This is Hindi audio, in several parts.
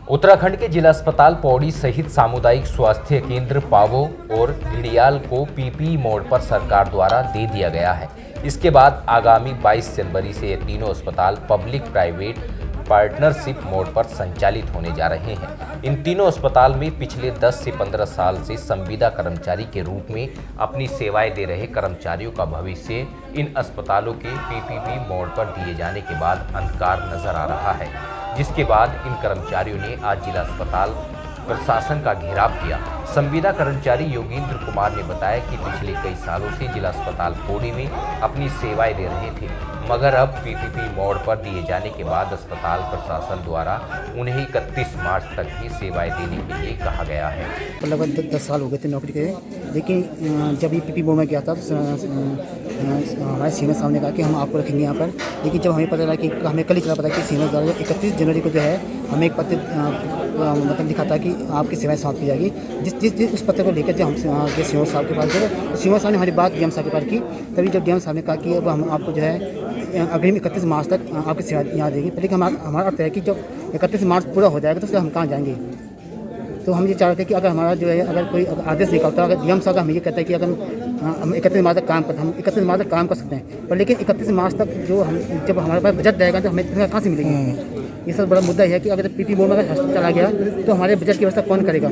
उत्तराखंड के जिला अस्पताल पौड़ी सहित सामुदायिक स्वास्थ्य केंद्र पावो और घड़ियाल को पीपीई मोड पर सरकार द्वारा दे दिया गया है। इसके बाद आगामी 22 जनवरी से ये तीनों अस्पताल पब्लिक प्राइवेट पार्टनरशिप मोड पर संचालित होने जा रहे हैं। इन तीनों अस्पताल में पिछले 10 से 15 साल से संविदा कर्मचारी के रूप में अपनी सेवाएं दे रहे कर्मचारियों का भविष्य इन अस्पतालों के पीपीपी मोड पर दिए जाने के बाद अंधकार नजर आ रहा है, जिसके बाद इन कर्मचारियों ने आज जिला अस्पताल प्रशासन का घेराव किया। संविदा कर्मचारी योगेंद्र कुमार ने बताया कि पिछले कई सालों से जिला अस्पताल पौड़ी में अपनी सेवाएं दे रहे थे, मगर अब पीपीपी मोड पर दिए जाने के बाद अस्पताल प्रशासन द्वारा उन्हें 31 मार्च तक ही सेवाएं देने के लिए कहा गया है। लगभग 10 साल हो गए थे नौकरी के, लेकिन जब ये पीपीपी मोड में गया था तो हमारे सीनियर साहब ने कहा कि हम आपको रखेंगे यहाँ पर। लेकिन जब हमें पता चला कि हमें कल ही चला पता कि सीनियर द्वारा 31 जनवरी को जो है हमें एक पत्र मतलब लिखा था कि आपकी सेवाएं समाप्त की जाएगी। जिस उस पत्र को लेकर जब हम सीनियर साहब के पास गए, सीनियर साहब ने हमारी बात डीएम साहब के पास की। तभी जब डीएम साहब ने कहा कि अब हम आपको जो है अग्रिम 31 मार्च तक आपकी सेवा यहाँ देगी। लेकिन हमारा अर्थ है कि जब 31 मार्च पूरा हो जाएगा तो उसके हम कहाँ जाएंगे। तो हम ये चाह रहे थे कि अगर हमारा जो है अगर कोई आदेश निकलता, अगर डीएम साहब हमें ये कहता है कि अगर हम 31 मार्च तक काम करते, हम 31 मार्च तक काम कर सकते हैं, पर लेकिन 31 मार्च तक जो हम जब हमारे पास बजट रहेगा तो हमें कहाँ से मिलेगी। ये सब बड़ा मुद्दा है कि अगर पीपी मोड में अगर हॉस्पिटल चला गया तो हमारे बजट की व्यवस्था कौन करेगा।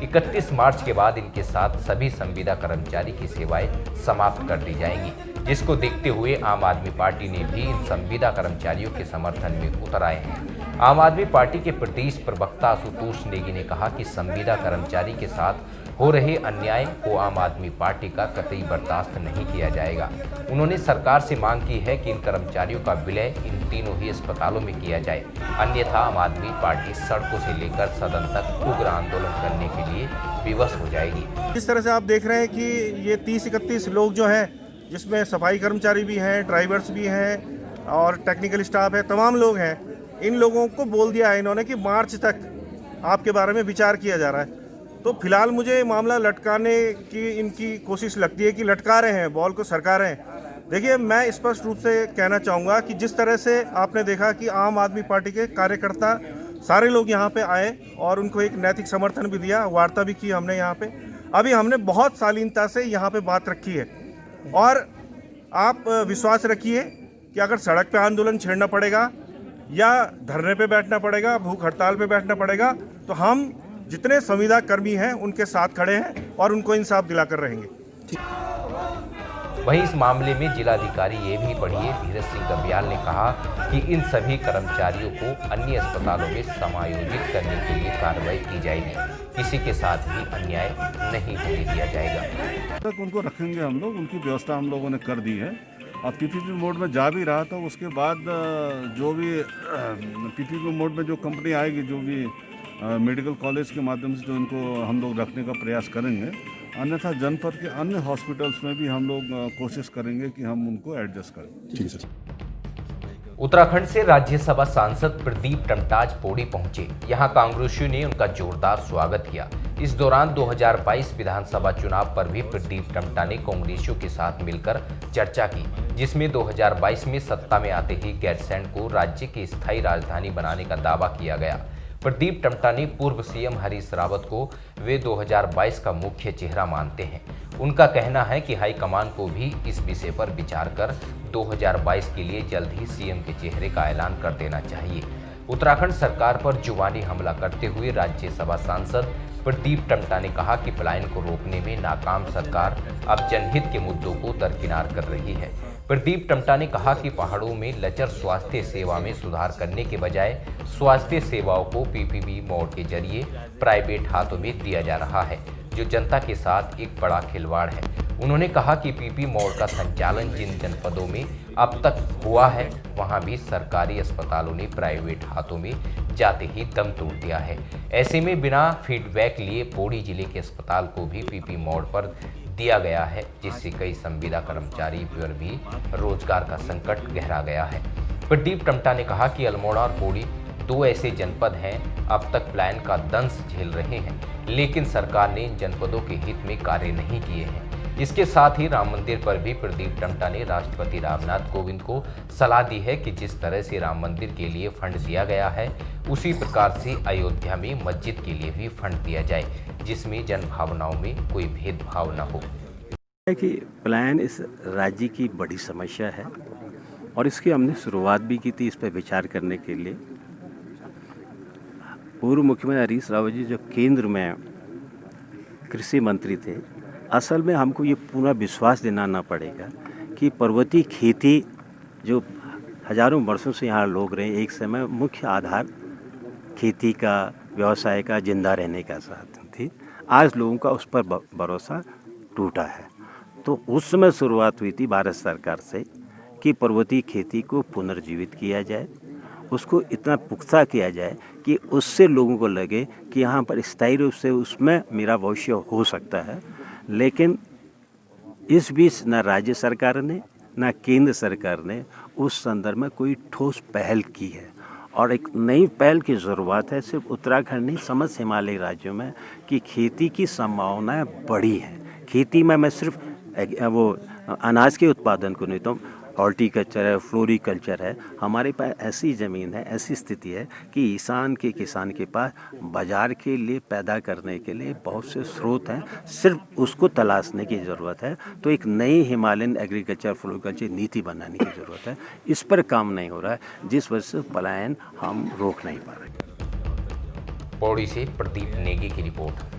31 मार्च के बाद इनके साथ सभी संविदा कर्मचारी की सेवाएं समाप्त कर दी जाएंगी, जिसको देखते हुए आम आदमी पार्टी ने भी इन संविदा कर्मचारियों के समर्थन में उतर आए हैं। आम आदमी पार्टी के प्रदेश प्रवक्ता आशुतोष नेगी ने कहा कि संविदा कर्मचारी के साथ हो रहे अन्याय को आम आदमी पार्टी का कतई बर्दाश्त नहीं किया जाएगा। उन्होंने सरकार से मांग की है कि इन कर्मचारियों का विलय इन तीनों ही अस्पतालों में किया जाए, अन्यथा आम आदमी पार्टी सड़कों से लेकर सदन तक उग्र आंदोलन करने के लिए विवश हो जाएगी। इस तरह से आप देख रहे हैं कि ये 30-31 लोग जो हैं, जिसमें सफाई कर्मचारी भी हैं, ड्राइवर्स भी हैं और टेक्निकल स्टाफ है, तमाम लोग हैं। इन लोगों को बोल दिया है इन्होंने कि मार्च तक आपके बारे में विचार किया जा रहा है। तो फिलहाल मुझे मामला लटकाने की इनकी कोशिश लगती है कि लटका रहे हैं, बॉल को सरका रहे हैं। देखिए, मैं स्पष्ट रूप से कहना चाहूँगा कि जिस तरह से आपने देखा कि आम आदमी पार्टी के कार्यकर्ता सारे लोग यहाँ पे आए और उनको एक नैतिक समर्थन भी दिया, वार्ता भी की हमने यहाँ पे। अभी हमने बहुत शालीनता से यहाँ पे बात रखी है और आप विश्वास रखिए कि अगर सड़क पे आंदोलन छेड़ना पड़ेगा या धरने पे बैठना पड़ेगा, भूख हड़ताल पे बैठना पड़ेगा, तो हम जितने संविदा कर्मी हैं उनके साथ खड़े हैं और उनको इंसाफ दिलाकर रहेंगे। वहीं इस मामले में जिलाधिकारी ये भी पढ़िए धीरज सिंह गबियाल ने कहा कि इन सभी कर्मचारियों को अन्य अस्पतालों में समायोजित करने के लिए कार्रवाई की जाएगी, किसी के साथ भी अन्याय नहीं होने दिया जाएगा। तक उनको रखेंगे हम लोग, उनकी व्यवस्था हम लोगों ने कर दी है। अब पीपीपी मोड में जा भी रहा था, उसके बाद जो भी पीपीपी मोड में जो कंपनी आएगी, जो भी मेडिकल कॉलेज के माध्यम से जो इनको हम लोग रखने का प्रयास करेंगे, अन्यथा जनपद के अन्य हॉस्पिटल्स में भी हम लोग कोशिश करेंगे कि हम उनको एडजस्ट करें। ठीक है सर। उत्तराखंड से राज्यसभा सांसद प्रदीप टमटाज पौड़ी पहुंचे। यहां कांग्रेसियों ने उनका जोरदार स्वागत किया। इस दौरान 2022 विधानसभा चुनाव पर भी प्रदीप टमटा ने कांग्रेसियों के साथ मिलकर चर्चा की, जिसमें 2022 में सत्ता में आते ही गैरसैंण को राज्य की स्थायी राजधानी बनाने का दावा किया गया। प्रदीप टमटा ने पूर्व सीएम हरीश रावत को वे 2022 का मुख्य चेहरा मानते हैं। उनका कहना है कि हाईकमान को भी इस विषय पर विचार कर 2022 के लिए जल्द ही सीएम के चेहरे का ऐलान कर देना चाहिए। उत्तराखंड सरकार पर जुबानी हमला करते हुए राज्यसभा सांसद प्रदीप टमटा ने कहा कि पलायन को रोकने में नाकाम सरकार अब जनहित के मुद्दों को दरकिनार कर रही है। प्रदीप टमटा ने कहा कि पहाड़ों में लचर स्वास्थ्य सेवा में सुधार करने के बजाय स्वास्थ्य सेवाओं को पीपीपी मोड के जरिए प्राइवेट हाथों में दिया जा रहा है, जो जनता के साथ एक बड़ा खिलवाड़ है। उन्होंने कहा कि पीपी मोड का संचालन जिन जनपदों में अब तक हुआ है, वहां भी सरकारी अस्पतालों ने प्राइवेट हाथों में जाते ही दम तोड़ दिया है। ऐसे में बिना फीडबैक लिए पौड़ी जिले के अस्पताल को भी पीपी मोड पर दिया गया है, जिससे कई संविदा कर्मचारी पर भी रोजगार का संकट गहरा गया है। प्रदीप टमटा ने कहा कि अल्मोड़ा और पौड़ी 2 ऐसे जनपद हैं अब तक पलायन का दंश झेल रहे हैं, लेकिन सरकार ने इन जनपदों के हित में कार्य नहीं किए हैं। इसके साथ ही राम मंदिर पर भी प्रदीप टम्टा ने राष्ट्रपति रामनाथ कोविंद को सलाह दी है कि जिस तरह से राम मंदिर के लिए फंड दिया गया है उसी प्रकार से अयोध्या में मस्जिद के लिए भी फंड दिया जाए, जिसमें जन भावनाओं में कोई भेदभाव न हो। कि पलायन इस राज्य की बड़ी समस्या है और इसकी हमने शुरुआत भी की थी इस पर विचार करने के लिए। पूर्व मुख्यमंत्री हरीश रावत जी जो केंद्र में कृषि मंत्री थे, असल में हमको ये पूरा विश्वास दिलाना पड़ेगा कि पर्वतीय खेती जो हजारों वर्षों से यहाँ लोग रहे, एक समय मुख्य आधार खेती का, व्यवसाय का, जिंदा रहने का साधन थी। आज लोगों का उस पर भरोसा टूटा है। तो उस समय शुरुआत हुई थी भारत सरकार से कि पर्वतीय खेती को पुनर्जीवित किया जाए, उसको इतना पुख्ता किया जाए कि उससे लोगों को लगे कि यहाँ पर स्थायी रूप से उसमें मेरा भविष्य हो सकता है। लेकिन इस बीच न राज्य सरकार ने न केंद्र सरकार ने उस संदर्भ में कोई ठोस पहल की है और एक नई पहल की ज़रूरत है। सिर्फ उत्तराखंड नहीं, समस्त हिमालयी राज्यों में कि खेती की संभावनाएं बड़ी हैं। खेती में मैं सिर्फ वो अनाज के उत्पादन को नहीं, तो हॉर्टिकल्चर है, फ्लोरिकल्चर है। हमारे पास ऐसी ज़मीन है, ऐसी स्थिति है कि किसान के पास बाज़ार के लिए पैदा करने के लिए बहुत से स्रोत हैं, सिर्फ उसको तलाशने की ज़रूरत है। तो एक नई हिमालयन एग्रीकल्चर फ्लोरिकल्चर नीति बनाने की ज़रूरत है। इस पर काम नहीं हो रहा है, जिस वजह से पलायन हम रोक नहीं पा रहे। पौड़ी से प्रदीप नेगी की रिपोर्ट।